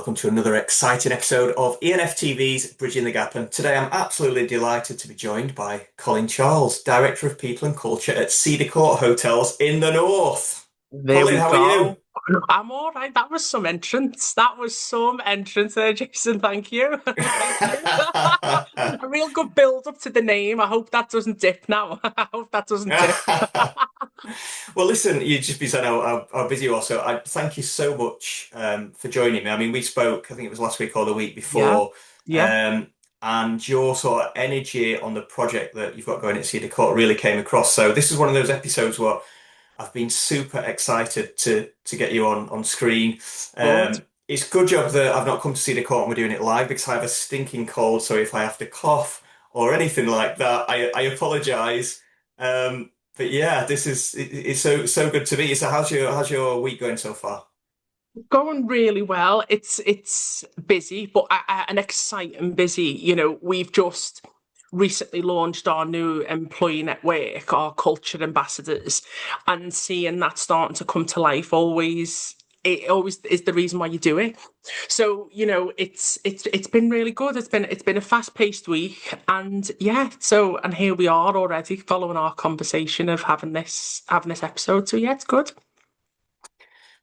welcome to another exciting episode of E&FtV's Bridging the Gap. And today I'm absolutely delighted to be joined by Colin Charles, Director of People and Culture at Cedar Hotels in the North. There Colin, we how are go. you? I'm all right. That was some entrance. That was some entrance there, Jason. Thank you. Thank you. A real good build up to the name. I hope that doesn't dip now. I hope that doesn't dip. Well, listen, you just be saying how busy you are. So I thank you so much for joining me. I mean, we spoke, I think it was last week or the week Yeah. before, Yeah. um, and your sort of energy on the project that you've got going at Cedar Court really came across. So this is one of those episodes where I've been super excited to get you on screen. Good. It's a good job that I've not come to Cedar Court and we're doing it live because I have a stinking cold. So if I have to cough or anything like that, I apologise. But yeah, it's so good to meet you. So how's your week going so far? Going really well. It's busy, but an exciting busy. We've just recently launched our new employee network, our culture ambassadors, and seeing that starting to come to life it always is the reason why you do it. So, it's been really good. It's been a fast-paced week, and yeah, and here we are already following our conversation of having this episode. So yeah, it's good.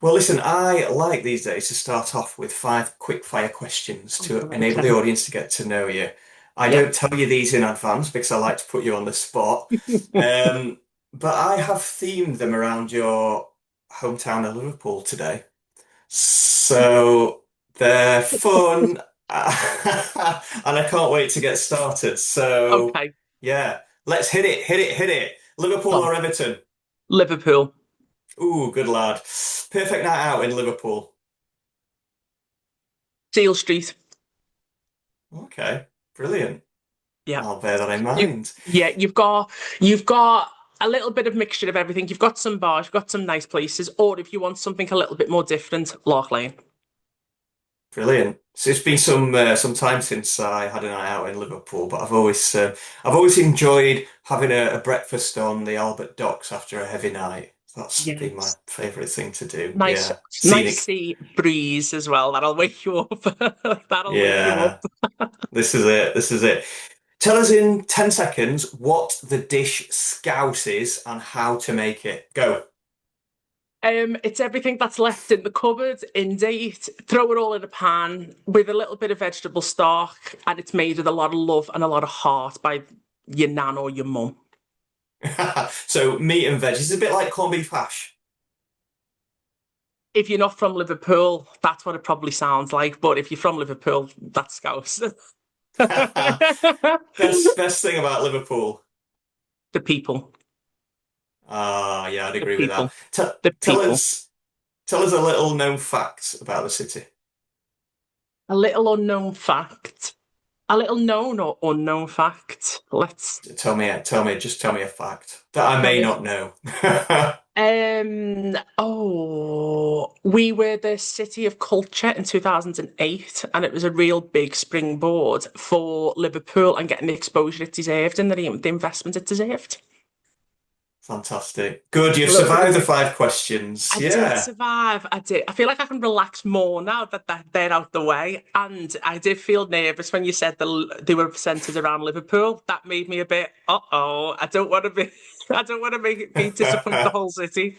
Well, listen, I like these days to start off with five quick fire questions Oh, to enable the okay. audience to get to know you. I Yeah. don't tell you these in advance because I like to put you on the spot. Um, but I have themed them around your hometown of Liverpool today. So they're fun, and I can't wait to get started. So Okay. yeah, let's hit it. Liverpool Tom. or Everton? Liverpool. Ooh, good lad. Perfect night out in Liverpool. Seal Street. Okay, brilliant. Yeah. I'll bear that in You, mind. yeah, you've got a little bit of mixture of everything. You've got some bars, you've got some nice places, or if you want something a little bit more different, Loch Lane. Brilliant. So it's been some time since I had a night out in Liverpool, but I've always enjoyed having a breakfast on the Albert Docks after a heavy night. That's been my Yes. favourite thing to do. Nice, Yeah, nice scenic. sea breeze as well. That'll wake you up. That'll wake you Yeah, up. this is it. This is it. Tell us in 10 seconds what the dish Scouse is and how to make it. Go. It's everything that's left in the cupboard in date. Throw it all in a pan with a little bit of vegetable stock, and it's made with a lot of love and a lot of heart by your nan or your mum. So meat and veg. It's a bit like corned beef hash. If you're not from Liverpool, that's what it probably sounds like. But if you're from Liverpool, that's Scouse. Best thing about Liverpool. The people, Ah, yeah, I'd the agree with that. people, T the tell people. us tell us a little known fact about the city. A little unknown fact. A little known or unknown fact. Let's Just tell me a fact that I tell may me. not know. We were the City of Culture in 2008, and it was a real big springboard for Liverpool and getting the exposure it deserved and the investment it deserved. Fantastic. Good, A you've little bit survived of the five questions. I did Yeah. survive. I did. I feel like I can relax more now that they're out the way. And I did feel nervous when you said they were centered around Liverpool. That made me a bit, uh-oh, I don't want to be, I don't want to be disappoint the whole city.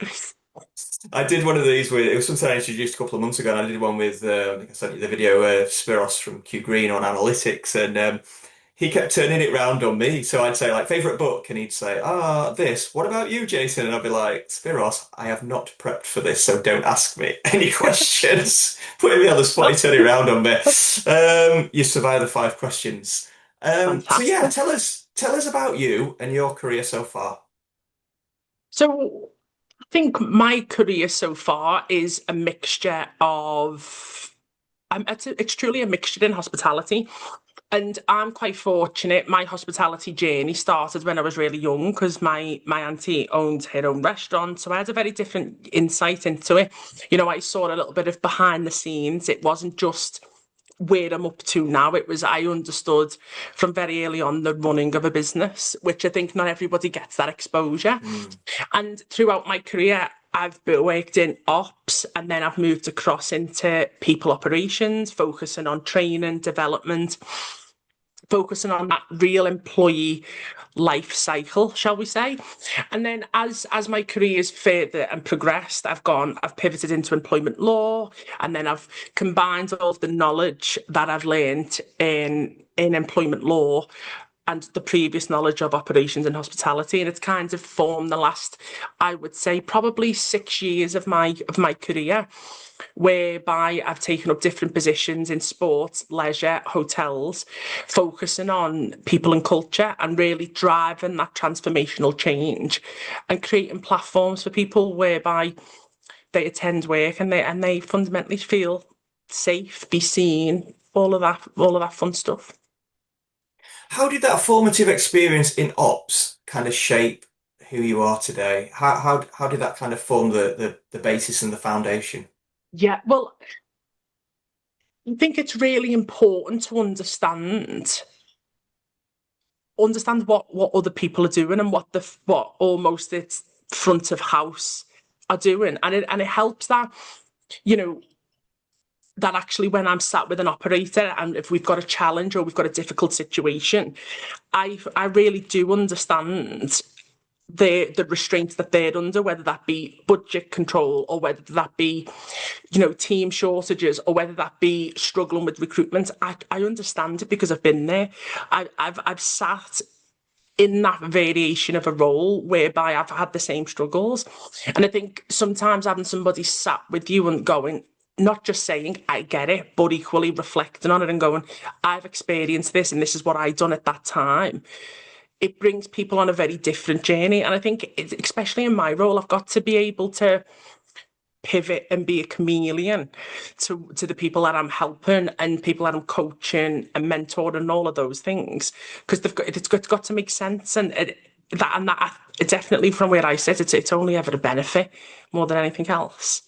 I did one of these with, it was something I introduced a couple of months ago, and I did one with, I think I sent you the video, Spiros from Q Green on analytics, and he kept turning it round on me. So I'd say, like, favorite book, and he'd say, this. What about you, Jason? And I'd be like, Spiros, I have not prepped for this, so don't ask me any questions. Putting me on the spot, he turned it round on me. You survived the five questions. So yeah, Fantastic. tell us about you and your career so far. So I think my career so far is a mixture of, it's truly a mixture in hospitality. And I'm quite fortunate. My hospitality journey started when I was really young because my auntie owned her own restaurant. So I had a very different insight into it. I saw a little bit of behind the scenes. It wasn't just where I'm up to now. It was, I understood from very early on the running of a business, which I think not everybody gets that exposure. Hmm. And throughout my career, I've worked in ops and then I've moved across into people operations, focusing on training, development, focusing on that real employee life cycle, shall we say. And then as my career's further and progressed, I've pivoted into employment law, and then I've combined all of the knowledge that I've learned in employment law and the previous knowledge of operations and hospitality, and it's kind of formed the last, I would say, probably 6 years of my career, whereby I've taken up different positions in sports, leisure, hotels, focusing on people and culture and really driving that transformational change and creating platforms for people whereby they attend work and they fundamentally feel safe, be seen, all of that fun stuff. How did that formative experience in ops kind of shape who you are today? How did that kind of form the basis and the foundation? Yeah, well, I think it's really important to understand what other people are doing and what almost its front of house are doing, and it helps that, you know, that actually when I'm sat with an operator and if we've got a challenge or we've got a difficult situation, I really do understand the restraints that they're under, whether that be budget control or whether that be, team shortages or whether that be struggling with recruitment. I understand it because I've been there. I've sat in that variation of a role whereby I've had the same struggles. And I think sometimes having somebody sat with you and going, not just saying, I get it, but equally reflecting on it and going, I've experienced this and this is what I done at that time. It brings people on a very different journey. And I think, especially in my role, I've got to be able to pivot and be a chameleon to the people that I'm helping and people that I'm coaching and mentoring and all of those things, because it's got to make sense, and that definitely from where I sit, it's only ever a benefit more than anything else.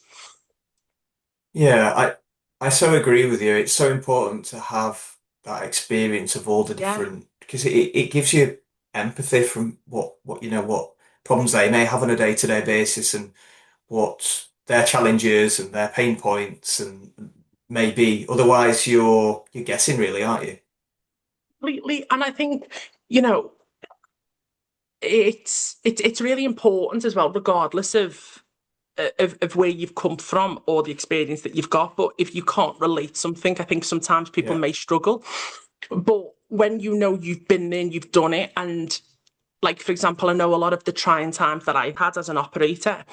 Yeah, I so agree with you. It's so important to have that experience of all the Yeah, different because it gives you empathy from what problems they may have on a day-to-day basis and what their challenges and their pain points and maybe otherwise you're guessing really, aren't you? completely. And I think, you know, it's really important as well, regardless of where you've come from or the experience that you've got. But if you can't relate something, I think sometimes people Yeah. may struggle. But when you know you've been there and you've done it, and like for example, I know a lot of the trying times that I've had as an operator,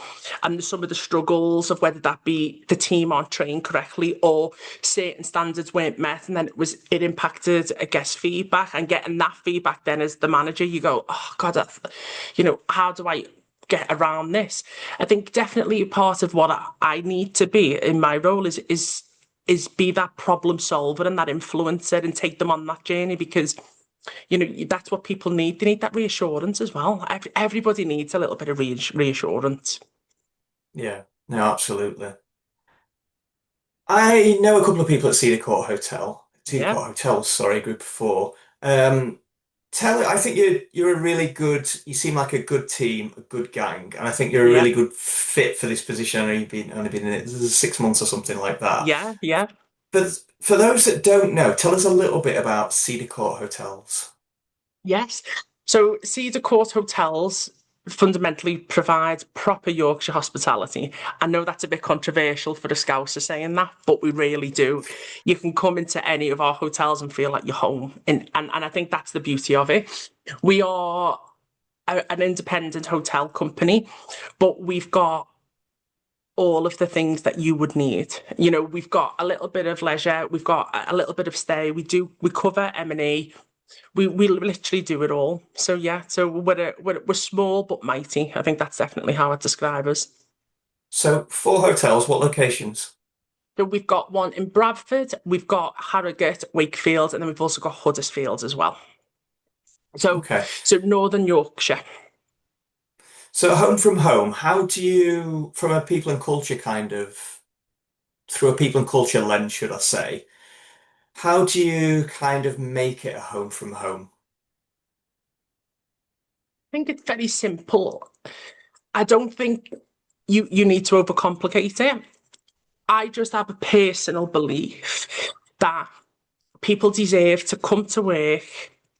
and some of the struggles of whether that be the team aren't trained correctly or certain standards weren't met, and then it impacted a guest feedback, and getting that feedback then as the manager, you go, oh God, how do I get around this? I think definitely part of what I need to be in my role is be that problem solver and that influencer and take them on that journey, because that's what people need. They need that reassurance as well. Everybody needs a little bit of reassurance. Yeah. No, absolutely. I know a couple of people at Cedar Yeah, Court Hotels, sorry, group of four. Um, I think you're a really good. You seem like a good team, a good gang, and I think you're a yeah, really good fit for this position. I know you've been only been in it 6 months or something like that. yeah, yeah. But for those that don't know, tell us a little bit about Cedar Court Hotels. Yes. So Cedar Court Hotels fundamentally provide proper Yorkshire hospitality. I know that's a bit controversial for a Scouser saying that, but we really do. You can come into any of our hotels and feel like you're home. And I think that's the beauty of it. We are an independent hotel company, but we've got all of the things that you would need. We've got a little bit of leisure, we've got a little bit of stay. We cover M&E. We literally do it all. So yeah, so we're small but mighty. I think that's definitely how I'd describe us. So, four hotels, what locations? So we've got one in Bradford, we've got Harrogate, Wakefield, and then we've also got Huddersfield as well. So Okay. so Northern Yorkshire. So, home from home, how do you, from a people and culture kind of, through a people and culture lens, should I say, how do you kind of make it a home from home? I think it's very simple. I don't think you need to overcomplicate it. I just have a personal belief that people deserve to come to work,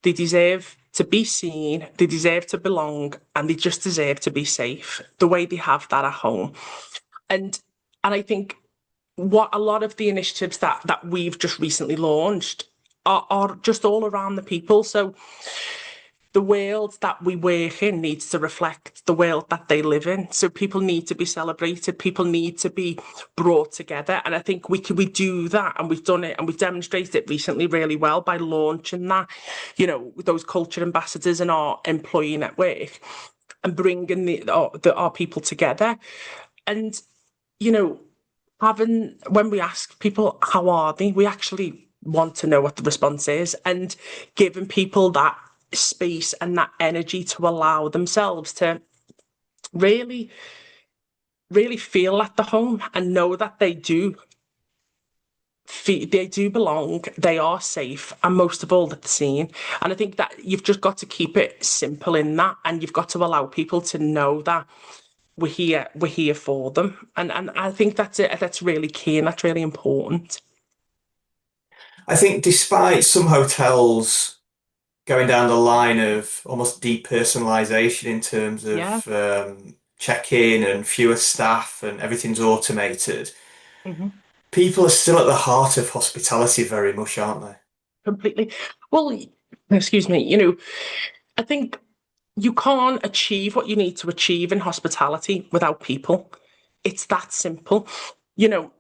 they deserve to be seen, they deserve to belong, and they just deserve to be safe the way they have that at home. And and I think what a lot of the initiatives that we've just recently launched are just all around the people. So the world that we work in needs to reflect the world that they live in. So people need to be celebrated. People need to be brought together. And I think we do that, and we've done it, and we've demonstrated it recently really well by launching that, those culture ambassadors in our employee network and bringing our people together. And, you know, having when we ask people how are they, we actually want to know what the response is, and giving people that space and that energy to allow themselves to really, really feel at the home and know that they do belong, they are safe, and most of all, that they're seen. And I think that you've just got to keep it simple in that, and you've got to allow people to know that we're here for them. And I think that's it. That's really key, and that's really important. I think despite some hotels going down the line of almost depersonalization in terms Yeah. of check-in and fewer staff and everything's automated, Hmm. people are still at the heart of hospitality very much, aren't they? Completely. Well, excuse me, I think you can't achieve what you need to achieve in hospitality without people. It's that simple. You know,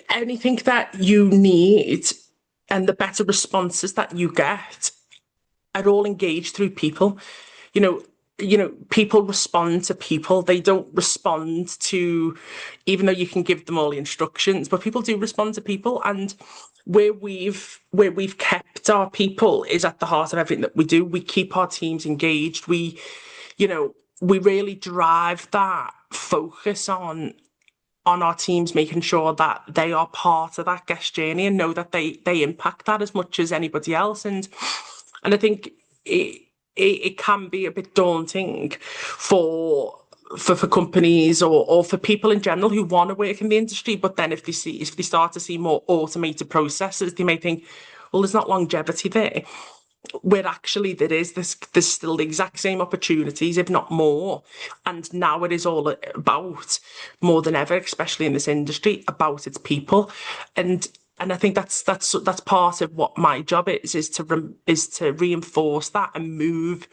Anything that you need and the better responses that you get are all engaged through people. You know, people respond to people. They don't respond to, even though you can give them all the instructions, but people do respond to people. And where we've kept our people is at the heart of everything that we do. We keep our teams engaged. We really drive that focus on our teams, making sure that they are part of that guest journey and know that they impact that as much as anybody else. And I think it can be a bit daunting for companies or for people in general who want to work in the industry. But then if they start to see more automated processes, they may think, well, there's not longevity there, where actually there's still the exact same opportunities, if not more. And now it is all about, more than ever, especially in this industry, about its people. And I think that's part of what my job is to reinforce that and move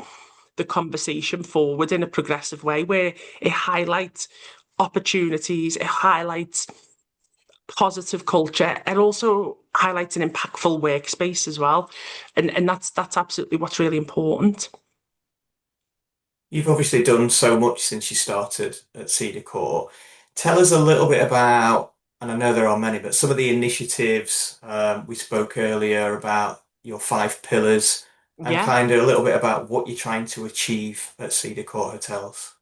the conversation forward in a progressive way, where it highlights opportunities, it highlights positive culture. It also highlights an impactful workspace as well. And that's absolutely what's really important. You've obviously done so much since you started at Cedar Court. Tell us a little bit about, and I know there are many, but some of the initiatives we spoke earlier about your five pillars and Yeah. kind of a little bit about what you're trying to achieve at Cedar Court Hotels.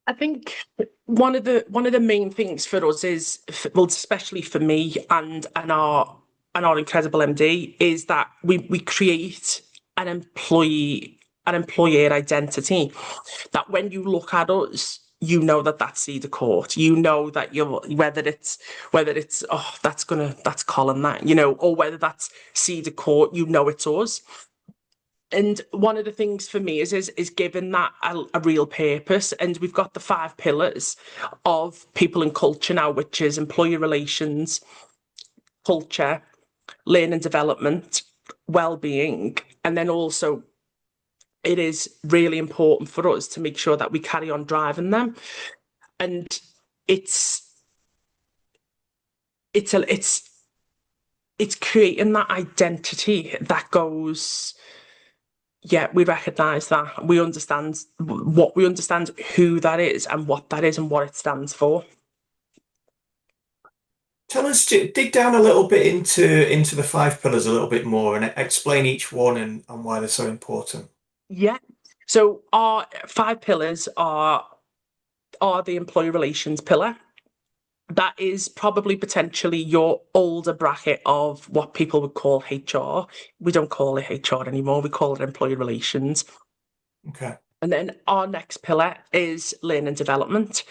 I think one of the main things for us is, well, especially for me and our incredible MD, is that we create an employer identity, that when you look at us, you know that that's Cedar Court. You know that you're, whether it's that's Colin, that, or whether that's Cedar Court, it's us. And one of the things for me is giving that a real purpose. And we've got the five pillars of people and culture now, which is employee relations, culture, learning development, well-being. And then also, it is really important for us to make sure that we carry on driving them. And it's it's a, it's creating that identity that goes, yeah, we recognise that. We understand who that is and what that is and what it stands for. Tell us, dig down a little bit into the five pillars a little bit more and explain each one and why they're so important. Yeah. So our five pillars are the employee relations pillar. That is probably potentially your older bracket of what people would call HR. We don't call it HR anymore. We call it employee relations. Okay. And then our next pillar is learning development.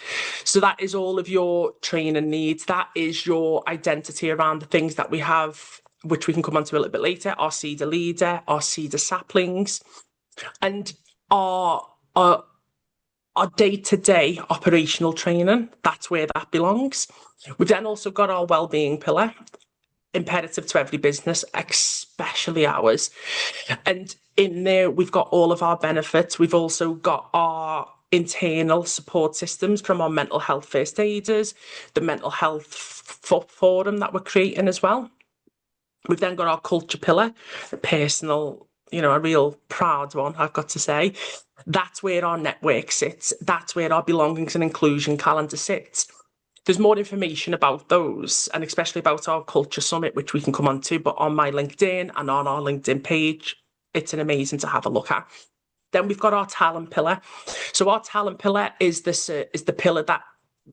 So that is all of your training needs. That is your identity around the things that we have, which we can come on to a little bit later, our Cedar leader, our Cedar saplings, and our our our day-to-day operational training. That's where that belongs. We've then also got our well-being pillar, imperative to every business, especially ours. And in there, we've got all of our benefits. We've also got our internal support systems from our mental health first aiders, the mental health forum that we're creating as well. We've then got our culture pillar, a personal, a real proud one, I've got to say. That's where our network sits. That's where our belongings and inclusion calendar sits. There's more information about those, and especially about our culture summit, which we can come on to, but on my LinkedIn and on our LinkedIn page, it's an amazing to have a look at. Then we've got our talent pillar. So our talent pillar is the pillar that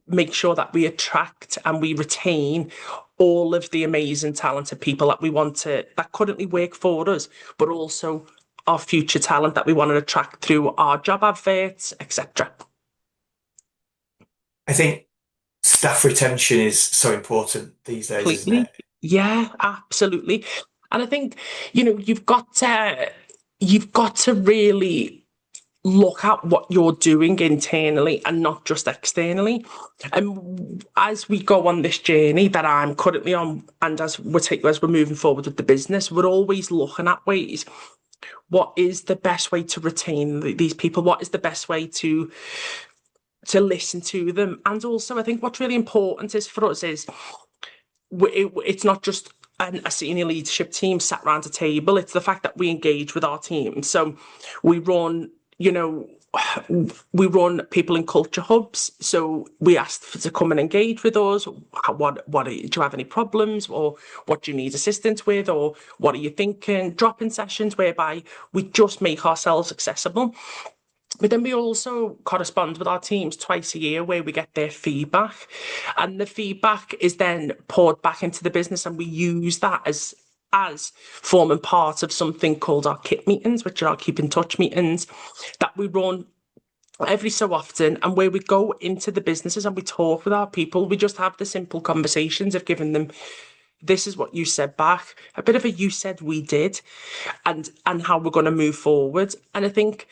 makes sure that we attract and we retain all of the amazing talented people that we want to that currently work for us, but also our future talent that we want to attract through our job adverts, etc. I think staff retention is so important these days, isn't Completely. it? Yeah, absolutely. And I think, you've got to really look at what you're doing internally and not just externally. And as we go on this journey that I'm currently on, and as we're moving forward with the business, we're always looking at ways. What is the best way to retain these people? What is the best way to listen to them? And also, I think what's really important is for us is it's not just a senior leadership team sat around a table. It's the fact that we engage with our team. So we run, you know, we run people in culture hubs. So we asked to come and engage with us. Do you have any problems, or what do you need assistance with, or what are you thinking? Drop-in sessions whereby we just make ourselves accessible. But then we also correspond with our teams twice a year where we get their feedback. And the feedback is then poured back into the business, and we use that as forming part of something called our KIT meetings, which are our keep in touch meetings that we run every so often, and where we go into the businesses and we talk with our people. We just have the simple conversations of giving them, this is what you said back, a bit of a you said we did, and how we're going to move forward. And I think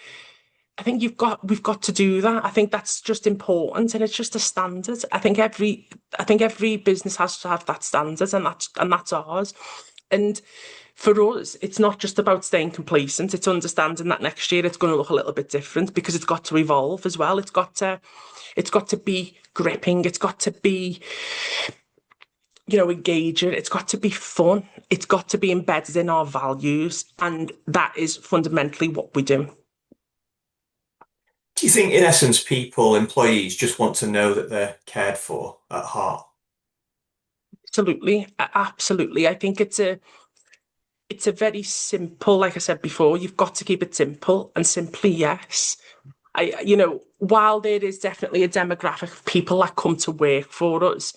we've got to do that. I think that's just important, and it's just a standard. I think every business has to have that standard, and that's ours. And for us, it's not just about staying complacent. It's understanding that next year it's going to look a little bit different, because it's got to evolve as well. It's got to be gripping. It's got to be, engaging. It's got to be fun. It's got to be embedded in our values, and that is fundamentally what we do. Do you think, in essence, employees just want to know that they're cared for at heart? Absolutely, absolutely. I think it's a very simple, like I said before, you've got to keep it simple, and simply yes. While there is definitely a demographic of people that come to work for us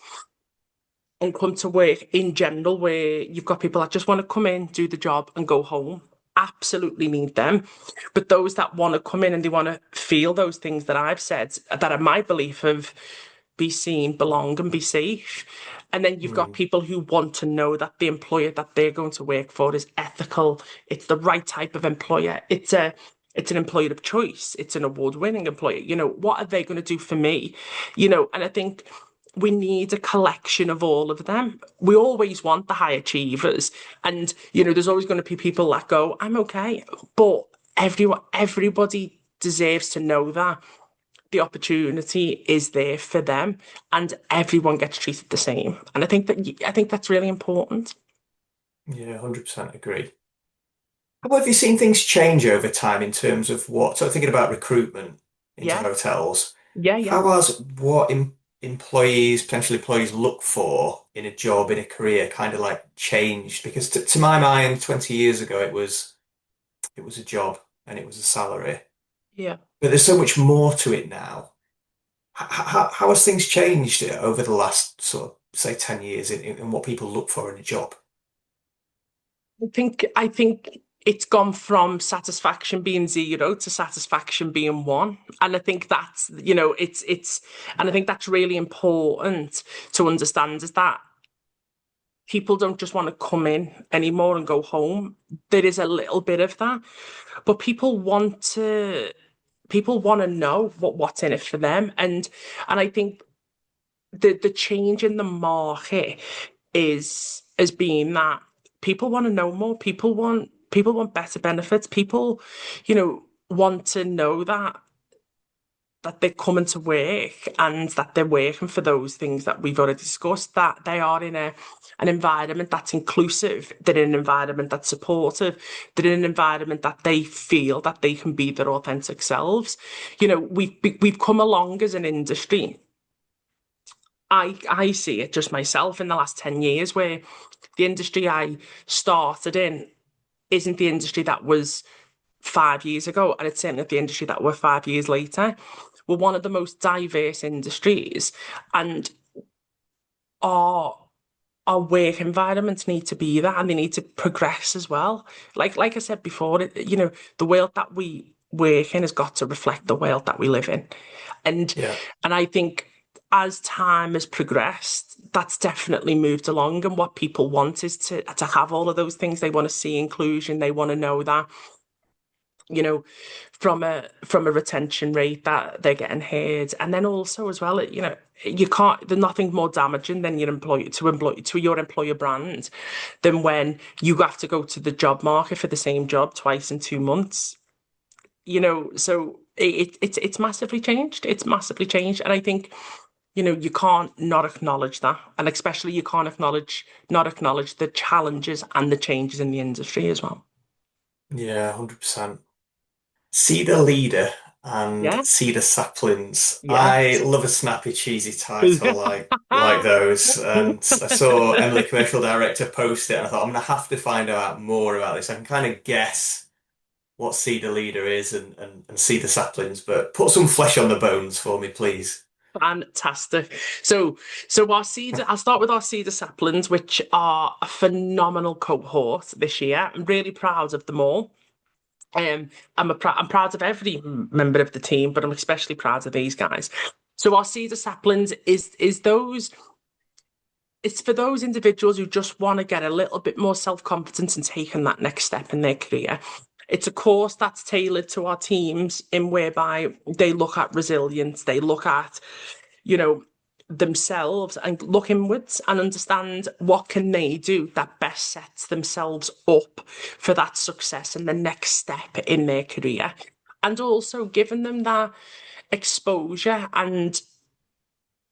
and come to work in general, where you've got people that just want to come in, do the job, and go home. Absolutely need them. But those that want to come in and they want to feel those things that I've said, that are my belief of be seen, belong, and be safe. And then you've got Mm. people who want to know that the employer that they're going to work for is ethical. It's the right type of employer. It's an employer of choice. It's an award-winning employer. What are they going to do for me? And I think we need a collection of all of them. We always want the high achievers. And, there's always going to be people that go, I'm okay. But everybody deserves to know that the opportunity is there for them, and everyone gets treated the same. And I think that's really important. Yeah, 100% agree. How have you seen things change over time in terms of thinking about recruitment into Yeah, hotels? yeah, yeah, How has what potential employees look for in a job, in a career, kind of like changed? Because to my mind, 20 years ago, it was a job and it was a salary. yeah. But there's so much more to it now. How has things changed over the last sort of, say, 10 years in what people look for in a job? I think it's gone from satisfaction being zero to satisfaction being one. And I think that's, and I think that's really important to understand is that people don't just want to come in anymore and go home. There is a little bit of that, but people want to know what's in it for them. And I think the change in the market is being that people want to know more. People want better benefits. People, want to know that they're coming to work and that they're working for those things that we've already discussed, that they are in an environment that's inclusive, they're in an environment that's supportive, they're in an environment that they feel that they can be their authentic selves. We've come along as an industry. I see it just myself in the last 10 years where the industry I started in isn't the industry that was 5 years ago, and it's certainly not the industry that we're 5 years later. We're one of the most diverse industries, and our our work environments need to be that, and they need to progress as well. Like I said before, the world that we work in has got to reflect the world that we live in, and Yeah. and I think as time has progressed, that's definitely moved along. And what people want is to have all of those things. They want to see inclusion. They want to know that you know, from a retention rate that they're getting heard, and then also as well, you can't. There's nothing more damaging than your employer brand than when you have to go to the job market for the same job twice in 2 months. So it's massively changed. It's massively changed, and I think you can't not acknowledge that, and especially you can't not acknowledge the challenges and the changes in the industry as well. Yeah, 100%. Cedar Leader and Yeah, Cedar Saplings. yeah. I love a snappy, cheesy title like those. And I saw Emily, commercial director, post it, and I thought I'm gonna have to find out more about this. I can kind of guess what Cedar Leader is and Cedar Saplings, but put some flesh on the bones for me, please. Fantastic. So I'll start with our cedar saplings, which are a phenomenal cohort this year. I'm really proud of them all. I'm proud of every member of the team, but I'm especially proud of these guys. So our cedar saplings it's for those individuals who just want to get a little bit more self-confidence and taking that next step in their career. It's a course that's tailored to our teams in whereby they look at resilience, they look at, you know, themselves and look inwards and understand what can they do that best sets themselves up for that success and the next step in their career. And also giving them that exposure and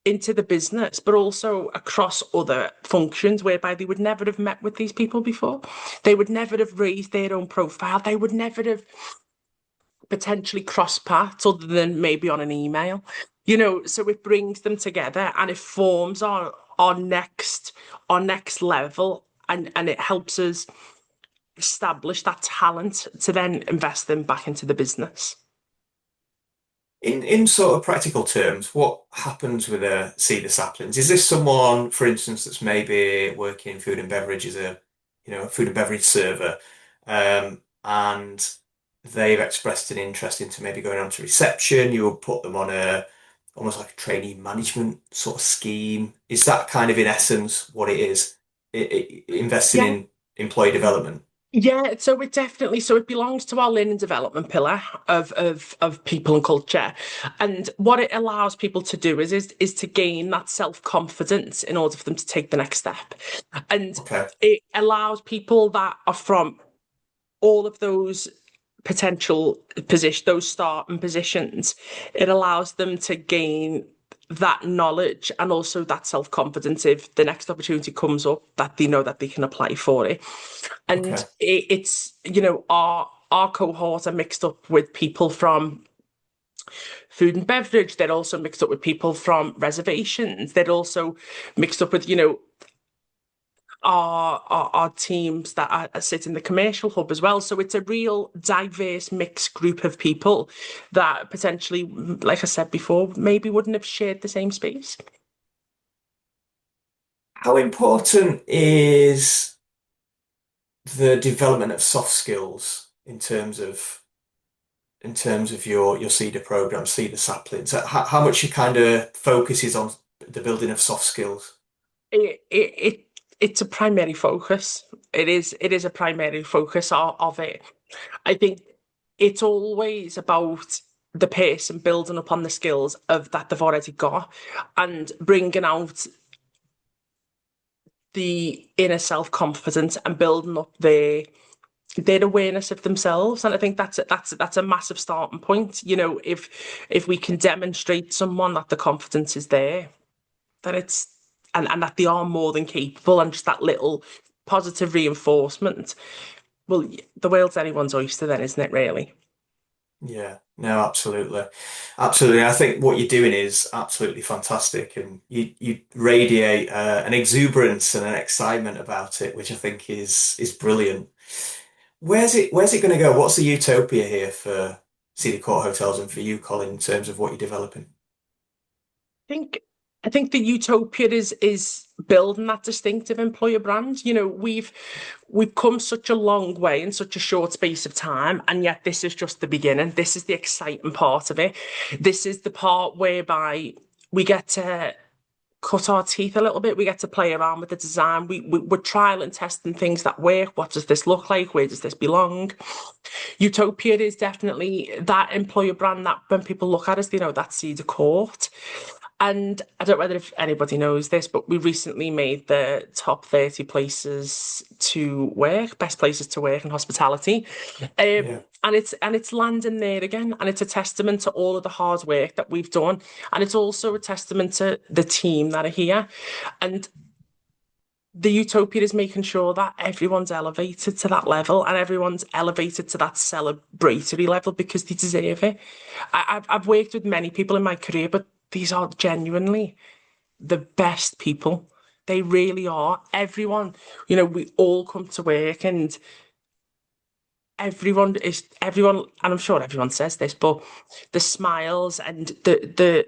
into the business, but also across other functions whereby they would never have met with these people before. They would never have raised their own profile. They would never have potentially crossed paths other than maybe on an email. So it brings them together and it forms our next level, and it helps us establish that talent to then invest them back into the business. In sort of practical terms, what happens with a cedar saplings? Is this someone, for instance, that's maybe working in food and beverage as a food and beverage server, and they've expressed an interest into maybe going on to reception? You would put them on a almost like a trainee management sort of scheme. Is that kind of in essence what it is? Investing Yeah. in employee development. Yeah, it belongs to our learning development pillar of people and culture. And what it allows people to do is to gain that self-confidence in order for them to take the next step. And Okay. it allows people that are from all of those potential position, those starting positions, it allows them to gain that knowledge and also that self-confidence if the next opportunity comes up that they know that they can apply for it. And Okay. it's our cohort are mixed up with people from food and beverage. They're also mixed up with people from reservations. They're also mixed up with our teams that sit in the commercial hub as well. So it's a real diverse mixed group of people that potentially, like I said before, maybe wouldn't have shared the same space. How important is the development of soft skills in terms of your Cedar program, Cedar saplings? How much your kind of focus is on the building of soft skills? It's a primary focus. It is a primary focus of it. I think it's always about the person building upon the skills of that they've already got and bringing out the inner self-confidence and building up their awareness of themselves. And I think that's a massive starting point. If we can demonstrate someone that the confidence is there, that it's and that they are more than capable, and just that little positive reinforcement, well, the world's anyone's oyster then, isn't it, really? Yeah, no, absolutely. Absolutely. I think what you're doing is absolutely fantastic and you radiate an exuberance and an excitement about it, which I think is brilliant. Where's it going to go? What's the utopia here for Cedar Court Hotels and for you, Colin, in terms of what you're developing? think I think the utopia is building that distinctive employer brand. We've come such a long way in such a short space of time, and yet this is just the beginning. This is the exciting part of it. This is the part whereby we get to cut our teeth a little bit. We get to play around with the design. We're trial and testing things that work. What does this look like? Where does this belong? Utopia is definitely that employer brand that when people look at us, they know that's Cedar Court. And I don't know whether if anybody knows this, but we recently made the top 30 places to work, best places to work in hospitality. Yeah. And it's landing there again. And it's a testament to all of the hard work that we've done. And it's also a testament to the team that are here. And the utopia is making sure that everyone's elevated to that level and everyone's elevated to that celebratory level because they deserve it. I've worked with many people in my career, but these are genuinely the best people. They really are. We all come to work and everyone, and I'm sure everyone says this, but the smiles and the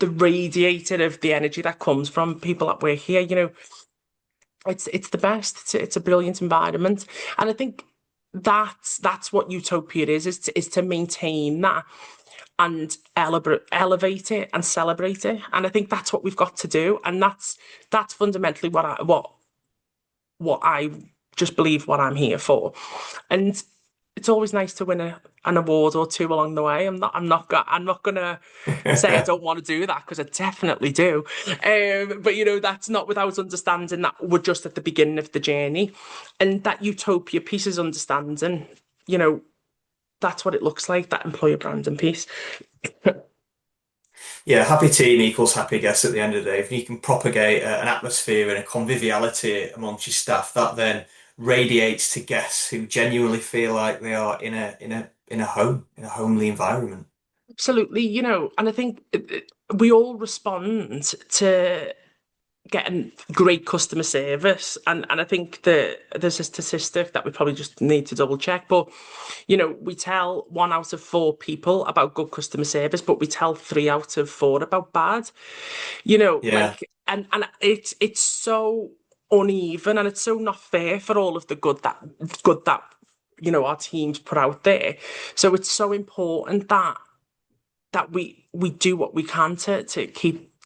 radiating of the energy that comes from people that work here, it's the best. It's a brilliant environment, and I think that's what utopia is to maintain that and elevate it and celebrate it. And I think that's what we've got to do, and that's fundamentally what I just believe what I'm here for. And it's always nice to win an award or two along the way. I'm not gonna say I don't want to do that because I definitely do. But that's not without understanding that we're just at the beginning of the journey, and that utopia piece is understanding. You know, that's what it looks like. That employer branding piece. Yeah, happy team equals happy guests at the end of the day. If you can propagate an atmosphere and a conviviality amongst your staff, that then radiates to guests who genuinely feel like they are in a home, in a homely environment. Absolutely, and I think we all respond to getting great customer service, and I think that there's a statistic that we probably just need to double check, but we tell 1 out of 4 people about good customer service, but we tell 3 out of 4 about bad. Yeah, Like, and it's so uneven, and it's so not fair for all of the good that our teams put out there. So it's so important that we do what we can to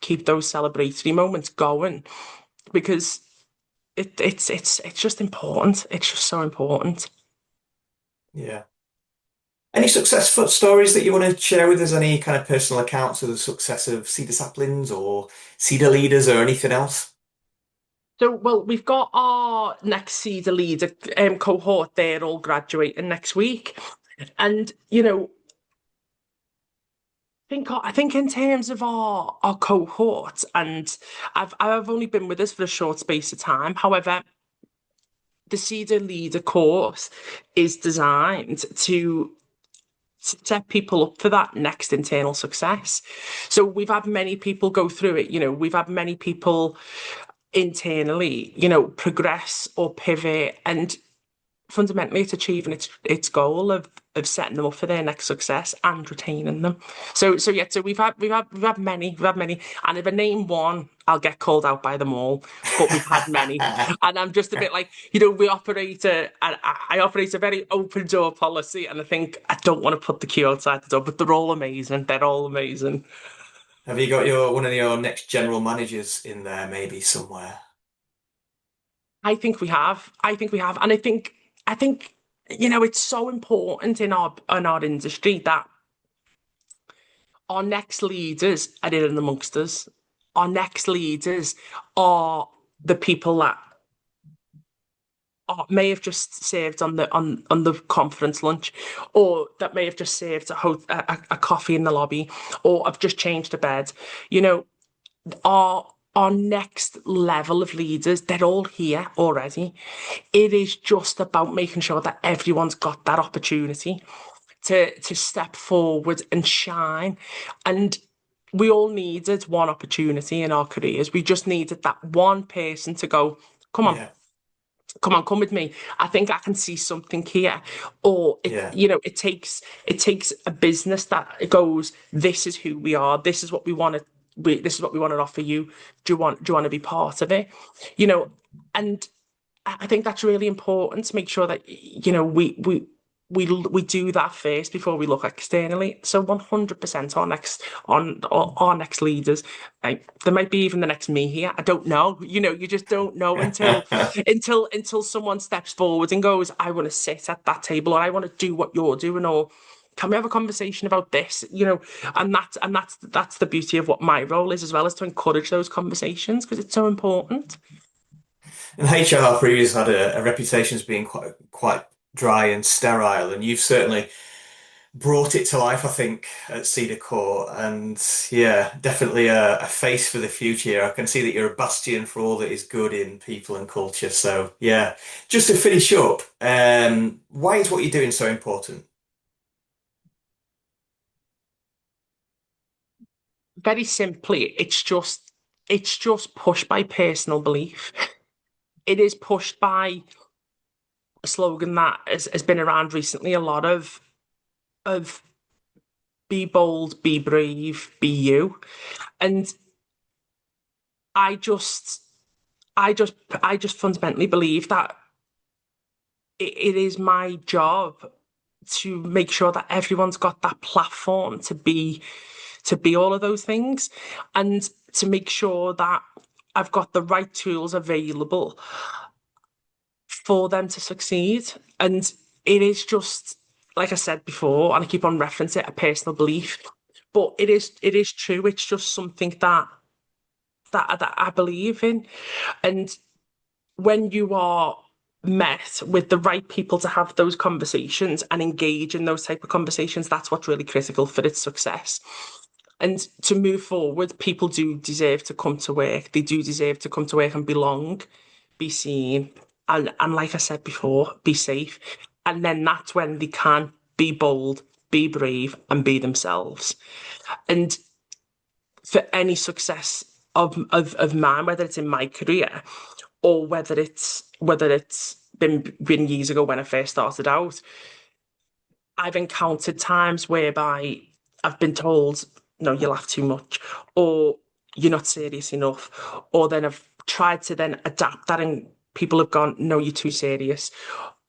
keep those celebratory moments going, because it's just important. It's just so important. yeah. Any successful stories that you want to share with us? Any kind of personal accounts of the success of Cedar Saplings or Cedar Leaders or anything else? So, well, we've got our next Cedar leader cohort. They're all graduating next week, and I think in terms of our cohort, and I've only been with us for a short space of time. However, the Cedar leader course is designed to set people up for that next internal success. So we've had many people go through it. We've had many people internally, progress or pivot, and fundamentally it's achieving its goal of setting them up for their next success and retaining them. So yeah, so we've had many, and if I name one, I'll get called out by them all. But we've had many, and I'm just a bit like, we operate I operate a very open door policy, and I think I don't want to put the queue outside the door, but they're all amazing. They're all amazing. Have you got your one of your next general managers in there maybe somewhere? I think we have. I think we have, and I think it's so important in our industry that our next leaders are in amongst us. Our next leaders are the people that may have just served on the conference lunch, or that may have just served a coffee in the lobby, or have just changed a bed. You know, our next level of leaders, they're all here already. It is just about making sure that everyone's got that opportunity to step forward and shine. And we all needed one opportunity in our careers. We just needed that one person to go, come on, Yeah, come with me. I think I can see something here. Or yeah. it takes a business that goes, this is who we are, this is what we want to this is what we want to offer you. Do you want to be part of it? And I think that's really important to make sure that we do that first before we look externally. So 100% our next leaders, like, there might be even the next me here. I don't know. You just don't know until someone steps forward and goes, I want to sit at that table, or I want to do what you're doing, or can we have a conversation about this? And that's the beauty of what my role is, as well, as to encourage those conversations, because it's so important. And HR previously had a reputation as being quite dry and sterile, and you've certainly brought it to life, I think, at Cedar Court. And yeah, definitely a face for the future. I can see that you're a bastion for all that is good in people and culture. So yeah, just to finish up, why is what you're doing so important? Very simply, it's just pushed by personal belief. It is pushed by a slogan that has been around recently a lot of be bold, be brave, be you. And I just I just fundamentally believe that it is my job to make sure that everyone's got that platform to be all of those things, and to make sure that I've got the right tools available for them to succeed. And it is just, like I said before, and I keep on referencing it, a personal belief. But it is true. It's just something that I believe in. And when you are met with the right people to have those conversations and engage in those type of conversations, that's what's really critical for its success. And to move forward, people do deserve to come to work. They do deserve to come to work and belong, be seen, and like I said before, be safe. And then that's when they can be bold, be brave, and be themselves. And for any success of mine, whether it's in my career, or whether it's been years ago when I first started out, I've encountered times whereby I've been told, no, you laugh too much, or you're not serious enough, or then I've tried to then adapt that, and people have gone, no, you're too serious.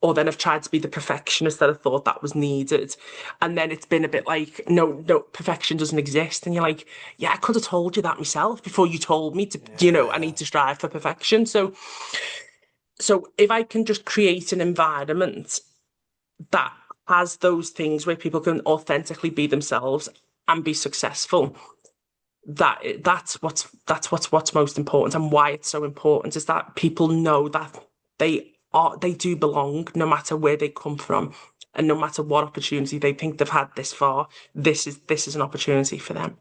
Or then I've tried to be the perfectionist that I thought that was needed. And then it's been a bit like, no, no, perfection doesn't exist. And you're like, yeah, I could have told you that myself before you told me to, I Yeah. need to strive for perfection. So if I can just create an environment that has those things where people can authentically be themselves and be successful, that's what's most important. And why it's so important is that people know that they do belong, no matter where they come from, and no matter what opportunity they think they've had this far. This is an opportunity for them.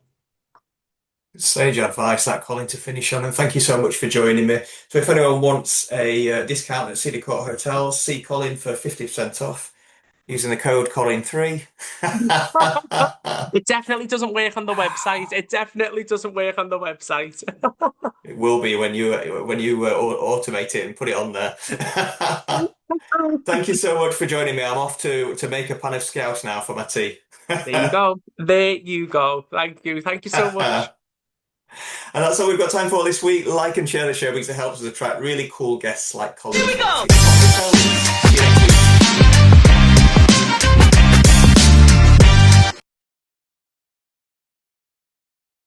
Sage advice that, Colin, to finish on, and thank you so much for joining me. So if anyone wants a discount at Cedar Court Hotels, see Colin for 50% off. using the code Colin3. It definitely doesn't work on the website. It definitely doesn't work on the website. It will be when you automate it and put it on there. Thank you so much for joining me. I'm off to make a pan of Scouse now for my tea. There you go. There you go. Thank you. Thank you so much. And that's all we've got time for this week. Like and share the show because it helps us attract really cool guests like Colin. Here we go. See you